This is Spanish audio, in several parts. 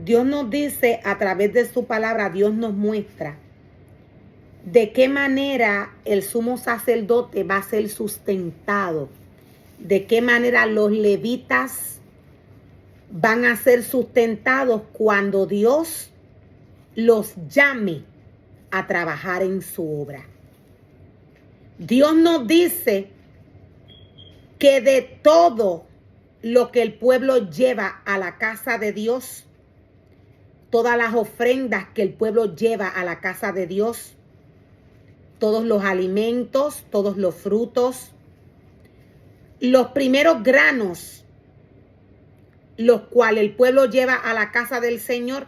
Dios nos dice a través de su palabra, Dios nos muestra de qué manera el sumo sacerdote va a ser sustentado, de qué manera los levitas van a ser sustentados cuando Dios los llame a trabajar en su obra. Dios nos dice que de todo lo que el pueblo lleva a la casa de Dios, todas las ofrendas que el pueblo lleva a la casa de Dios, todos los alimentos, todos los frutos, los primeros granos, los cuales el pueblo lleva a la casa del Señor,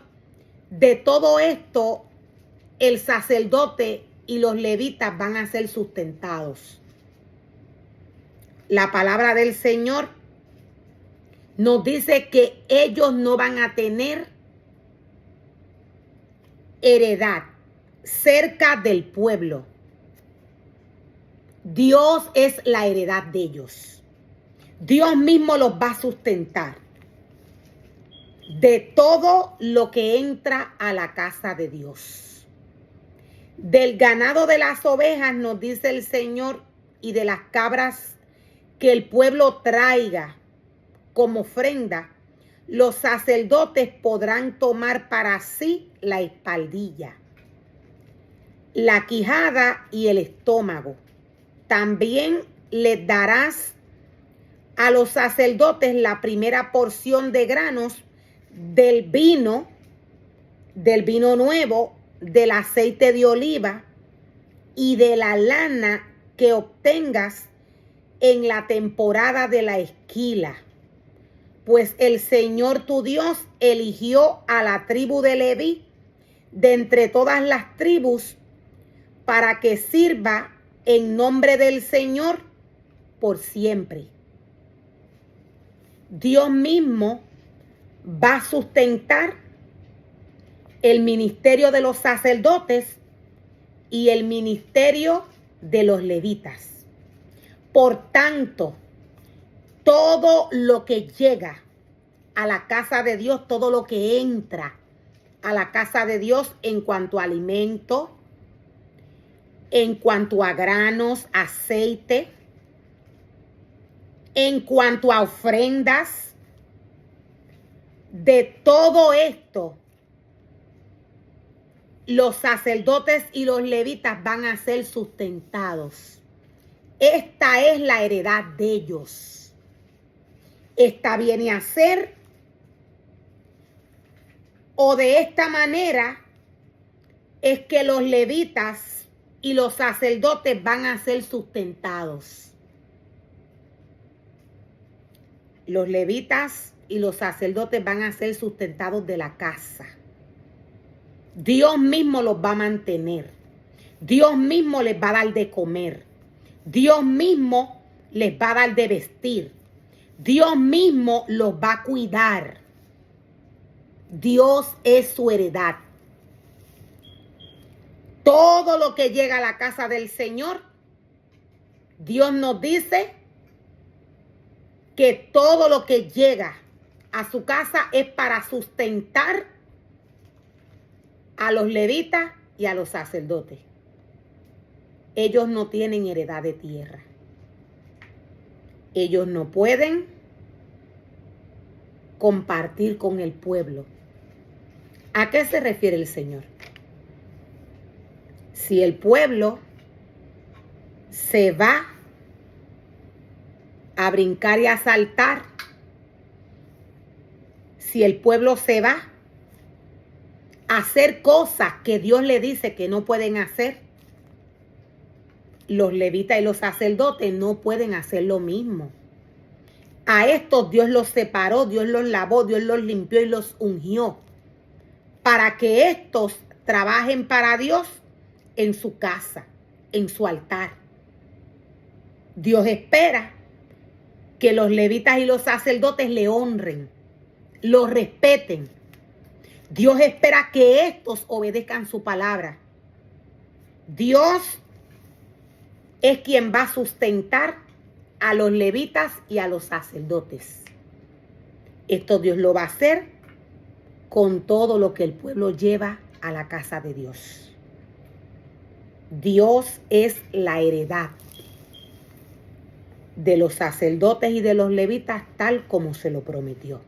de todo esto el sacerdote y los levitas van a ser sustentados. La palabra del Señor nos dice que ellos no van a tener heredad cerca del pueblo. Dios es la heredad de ellos. Dios mismo los va a sustentar de todo lo que entra a la casa de Dios. Del ganado de las ovejas, nos dice el Señor, y de las cabras que el pueblo traiga como ofrenda, los sacerdotes podrán tomar para sí la espaldilla, la quijada y el estómago. También les darás a los sacerdotes la primera porción de granos del vino nuevo, del aceite de oliva y de la lana que obtengas en la temporada de la esquila. Pues el Señor tu Dios eligió a la tribu de Leví de entre todas las tribus para que sirva en nombre del Señor por siempre. Dios mismo va a sustentar el ministerio de los sacerdotes y el ministerio de los levitas. Por tanto, todo lo que llega a la casa de Dios, todo lo que entra a la casa de Dios en cuanto a alimento, en cuanto a granos, aceite, en cuanto a ofrendas, de todo esto, los sacerdotes y los levitas van a ser sustentados. Esta es la heredad de ellos. Esta viene a ser, o de esta manera, es que los levitas y los sacerdotes van a ser sustentados. Los levitas y los sacerdotes van a ser sustentados de la casa. Dios mismo los va a mantener. Dios mismo les va a dar de comer. Dios mismo les va a dar de vestir. Dios mismo los va a cuidar. Dios es su heredad. Todo lo que llega a la casa del Señor, Dios nos dice que todo lo que llega a su casa es para sustentar a los levitas y a los sacerdotes. Ellos no tienen heredad de tierra. Ellos no pueden compartir con el pueblo. ¿A qué se refiere el Señor? Si el pueblo se va a brincar y a saltar, si el pueblo se va a hacer cosas que Dios le dice que no pueden hacer, los levitas y los sacerdotes no pueden hacer lo mismo. A estos Dios los separó, Dios los lavó, Dios los limpió y los ungió para que estos trabajen para Dios en su casa, en su altar. Dios espera que los levitas y los sacerdotes le honren, lo respeten. Dios espera que estos obedezcan su palabra. Dios es quien va a sustentar a los levitas y a los sacerdotes. Esto Dios lo va a hacer con todo lo que el pueblo lleva a la casa de Dios. Dios es la heredad de los sacerdotes y de los levitas tal como se lo prometió.